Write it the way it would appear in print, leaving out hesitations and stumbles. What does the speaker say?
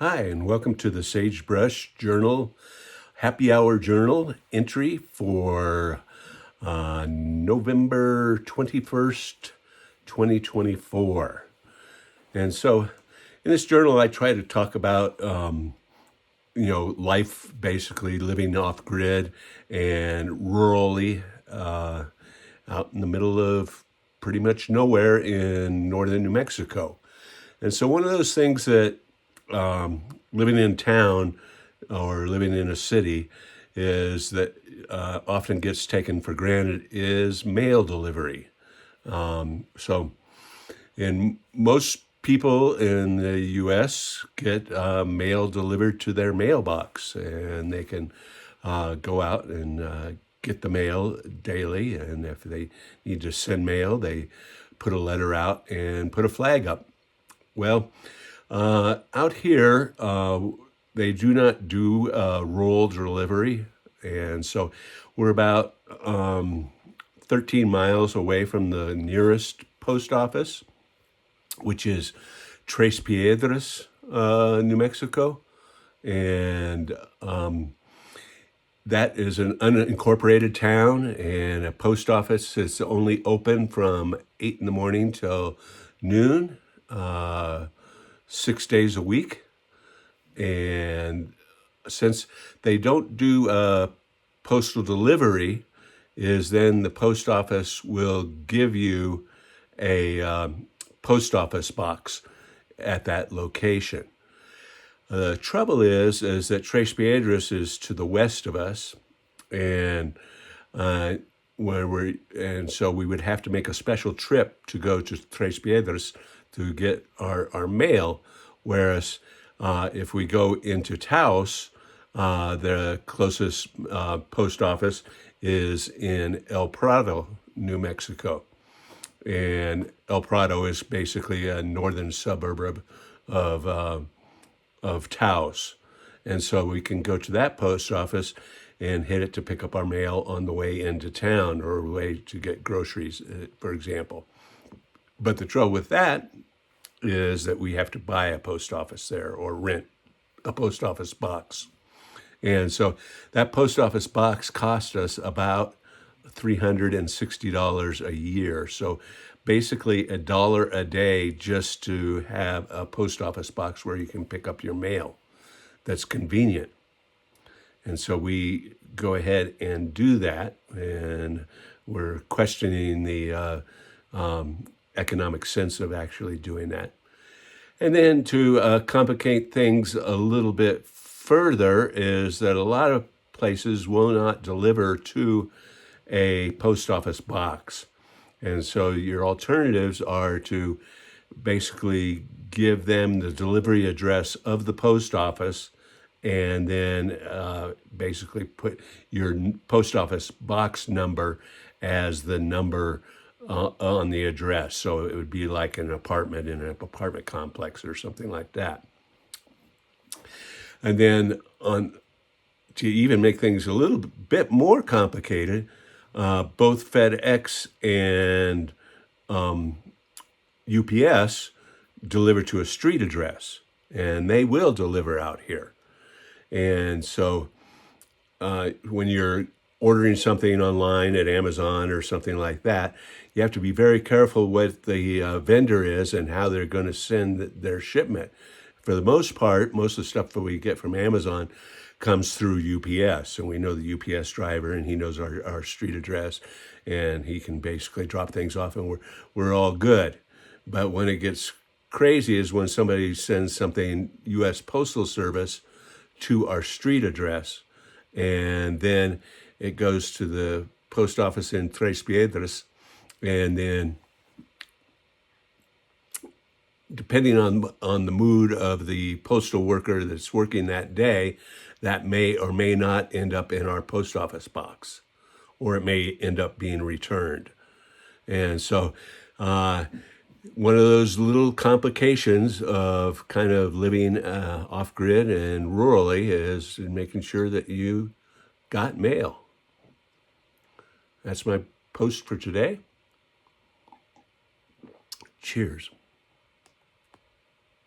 Hi, and welcome to the Sagebrush Journal Happy Hour Journal entry for November 21st, 2024. And so in this journal, I try to talk about, life basically living off grid and rurally out in the middle of pretty much nowhere in northern New Mexico. And so one of those things that living in town or living in a city is that often gets taken for granted is mail delivery. So, in most people in the U.S. get mail delivered to their mailbox, and they can go out and get the mail daily. And if they need to send mail, they put a letter out and put a flag up. Well, out here, they do not do rural delivery. And so we're about 13 miles away from the nearest post office, which is Tres Piedras, New Mexico. And that is an unincorporated town, and a post office is only open from 8 in the morning till noon. 6 days a week. And since they don't do postal delivery, is then the post office will give you a post office box at that location. The trouble is that Tres Piedras is to the west of us, and so we would have to make a special trip to go to Tres Piedras to get our mail. Whereas if we go into Taos, the closest post office is in El Prado, New Mexico. And El Prado is basically a northern suburb of Taos. And so we can go to that post office and hit it to pick up our mail on the way into town or way to get groceries, for example. But the trouble with that is that we have to buy a post office there or rent a post office box. And so that post office box cost us about $360 a year. So basically $1 a day just to have a post office box where you can pick up your mail. That's convenient. And so we go ahead and do that, and we're questioning the economic sense of actually doing that. And then to complicate things a little bit further is that a lot of places will not deliver to a post office box. And so your alternatives are to basically give them the delivery address of the post office and then basically put your post office box number as the number on the address. So it would be like an apartment in an apartment complex or something like that. And then to even make things a little bit more complicated, both FedEx and UPS deliver to a street address, and they will deliver out here. And so when you're ordering something online at Amazon or something like that, you have to be very careful what the vendor is and how they're going to send their shipment. For the most part, most of the stuff that we get from Amazon comes through UPS, and we know the UPS driver, and he knows our street address, and he can basically drop things off, and we're all good. But when it gets crazy is when somebody sends something U.S. Postal Service to our street address, and then it goes to the post office in Tres Piedras, and then depending on the mood of the postal worker that's working that day, that may or may not end up in our post office box, or it may end up being returned. And so one of those little complications of kind of living off-grid and rurally is making sure that you got mail. That's my post for today. Cheers.